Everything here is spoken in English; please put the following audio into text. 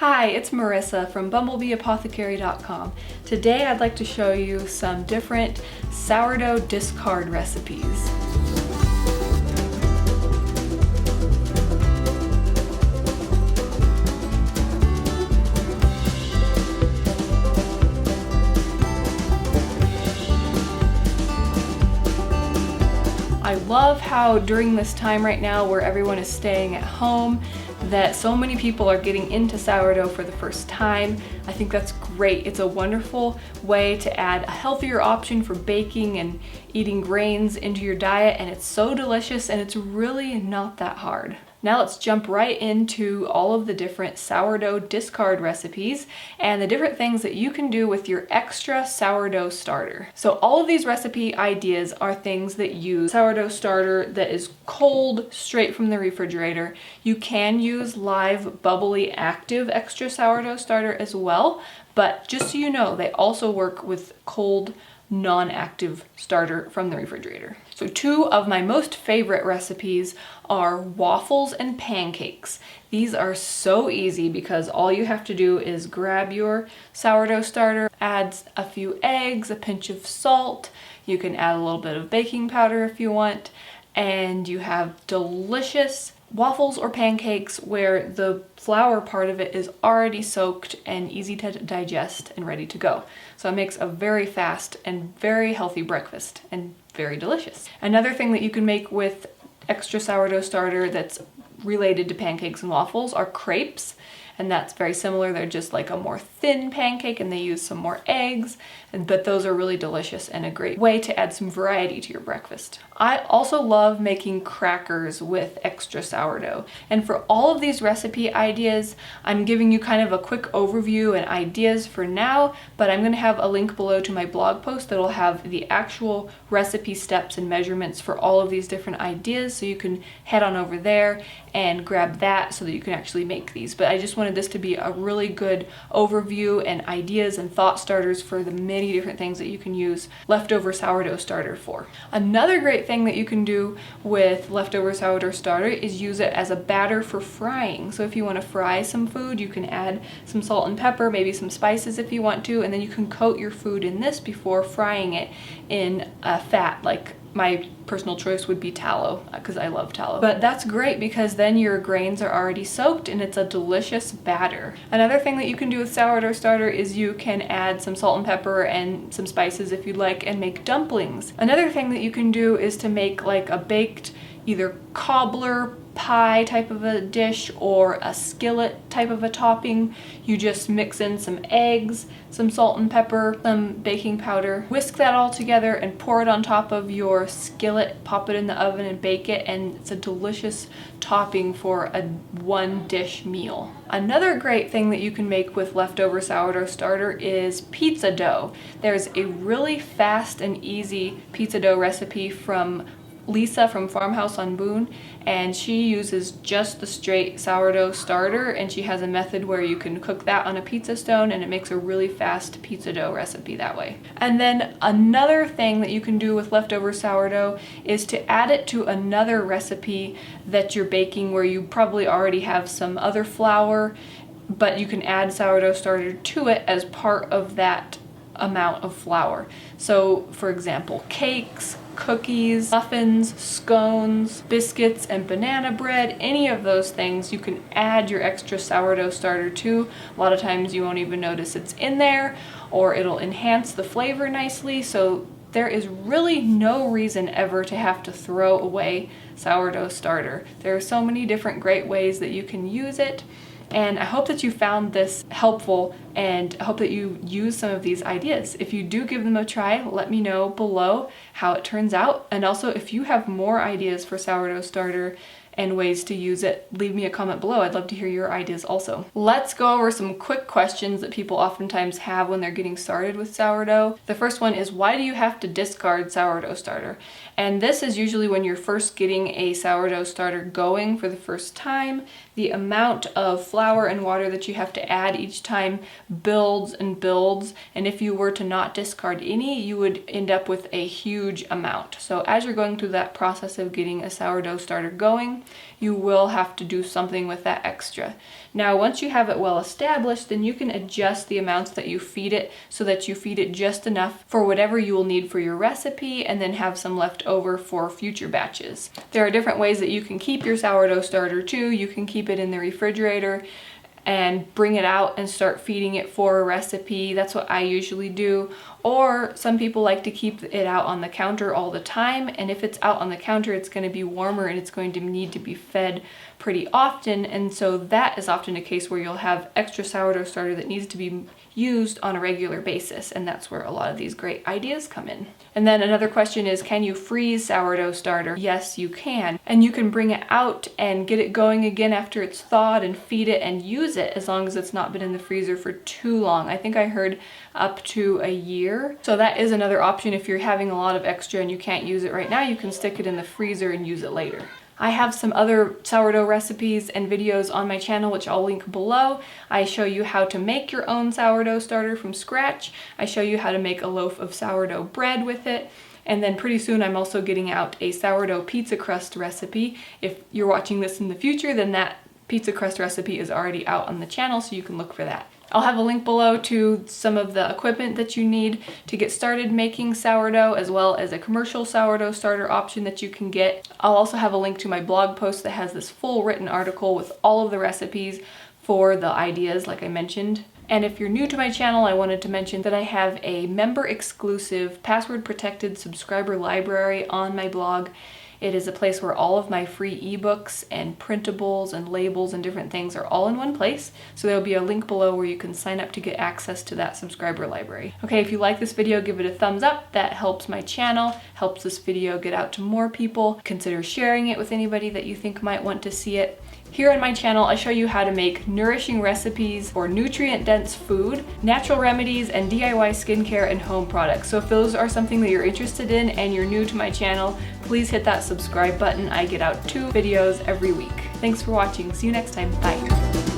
Hi, it's Marisa from BumblebeeApothecary.com. Today I'd like to show you some different sourdough discard recipes. I love how during this time right now where everyone is staying at home that so many people are getting into sourdough for the first time. I think that's great. It's a wonderful way to add a healthier option for baking and eating grains into your diet, and it's so delicious and it's really not that hard. Now let's jump right into all of the different sourdough discard recipes and the different things that you can do with your extra sourdough starter. So all of these recipe ideas are things that use sourdough starter that is cold, straight from the refrigerator. You can use live, bubbly, active extra sourdough starter as well, but just so you know, they also work with cold, non-active starter from the refrigerator. So two of my most favorite recipes are waffles and pancakes. These are so easy because all you have to do is grab your sourdough starter, add a few eggs, a pinch of salt, you can add a little bit of baking powder if you want, and you have delicious waffles or pancakes where the flour part of it is already soaked and easy to digest and ready to go. So it makes a very fast and very healthy breakfast and very delicious. Another thing that you can make with extra sourdough starter that's related to pancakes and waffles are crepes. And that's very similar. They're just like a more thin pancake and they use some more eggs, but those are really delicious and a great way to add some variety to your breakfast. I also love making crackers with extra sourdough. And for all of these recipe ideas, I'm giving you kind of a quick overview and ideas for now, but I'm gonna have a link below to my blog post that'll have the actual recipe steps and measurements for all of these different ideas. So you can head on over there and grab that so that you can actually make these. But I just wanted this to be a really good overview and ideas and thought starters for the many different things that you can use leftover sourdough starter for. Another great thing that you can do with leftover sourdough starter is use it as a batter for frying. So if you want to fry some food, you can add some salt and pepper, maybe some spices if you want to, and then you can coat your food in this before frying it in fat. Like my personal choice would be tallow because I love tallow. But that's great because then your grains are already soaked and it's a delicious batter. Another thing that you can do with sourdough starter is you can add some salt and pepper and some spices if you'd like and make dumplings. Another thing that you can do is to make like a baked either cobbler pie type of a dish or a skillet type of a topping. You just mix in some eggs, some salt and pepper, some baking powder, whisk that all together and pour it on top of your skillet, pop it in the oven and bake it, and it's a delicious topping for a one dish meal. Another great thing that you can make with leftover sourdough starter is pizza dough. There's a really fast and easy pizza dough recipe from Lisa from Farmhouse on Boone, and she uses just the straight sourdough starter, and she has a method where you can cook that on a pizza stone and it makes a really fast pizza dough recipe that way. And then another thing that you can do with leftover sourdough is to add it to another recipe that you're baking where you probably already have some other flour, but you can add sourdough starter to it as part of that amount of flour. So for example, cakes, cookies, muffins, scones, biscuits, and banana bread, any of those things you can add your extra sourdough starter to. A lot of times you won't even notice it's in there, or it'll enhance the flavor nicely. So there is really no reason ever to have to throw away sourdough starter. There are so many different great ways that you can use it. And I hope that you found this helpful and I hope that you use some of these ideas. If you do give them a try, let me know below how it turns out. And also if you have more ideas for sourdough starter and ways to use it, leave me a comment below. I'd love to hear your ideas also. Let's go over some quick questions that people oftentimes have when they're getting started with sourdough. The first one is, why do you have to discard sourdough starter? And this is usually when you're first getting a sourdough starter going for the first time. The amount of flour and water that you have to add each time builds and builds, and if you were to not discard any, you would end up with a huge amount. So as you're going through that process of getting a sourdough starter going, you will have to do something with that extra. Now, once you have it well established, then you can adjust the amounts that you feed it so that you feed it just enough for whatever you will need for your recipe, and then have some left over for future batches. There are different ways that you can keep your sourdough starter too. You can keep it in the refrigerator and bring it out and start feeding it for a recipe. That's what I usually do. Or some people like to keep it out on the counter all the time, and if it's out on the counter, it's going to be warmer and it's going to need to be fed pretty often, and so that is often a case where you'll have extra sourdough starter that needs to be used on a regular basis, and that's where a lot of these great ideas come in. And then another question is, can you freeze sourdough starter? Yes, you can. And you can bring it out and get it going again after it's thawed and feed it and use it as long as it's not been in the freezer for too long. I think I heard up to a year. So that is another option. If you're having a lot of extra and you can't use it right now, you can stick it in the freezer and use it later. I have some other sourdough recipes and videos on my channel, which I'll link below. I show you how to make your own sourdough starter from scratch. I show you how to make a loaf of sourdough bread with it. And then pretty soon I'm also getting out a sourdough pizza crust recipe. If you're watching this in the future, then that pizza crust recipe is already out on the channel, so you can look for that. I'll have a link below to some of the equipment that you need to get started making sourdough, as well as a commercial sourdough starter option that you can get. I'll also have a link to my blog post that has this full written article with all of the recipes for the ideas like I mentioned. And if you're new to my channel, I wanted to mention that I have a member exclusive, password protected subscriber library on my blog. It is a place where all of my free ebooks and printables and labels and different things are all in one place. So there'll be a link below where you can sign up to get access to that subscriber library. Okay, if you like this video, give it a thumbs up. That helps my channel, helps this video get out to more people. Consider sharing it with anybody that you think might want to see it. Here on my channel, I show you how to make nourishing recipes for nutrient-dense food, natural remedies, and DIY skincare and home products. So if those are something that you're interested in and you're new to my channel, please hit that subscribe button. I get out 2 videos every week. Thanks for watching. See you next time. Bye.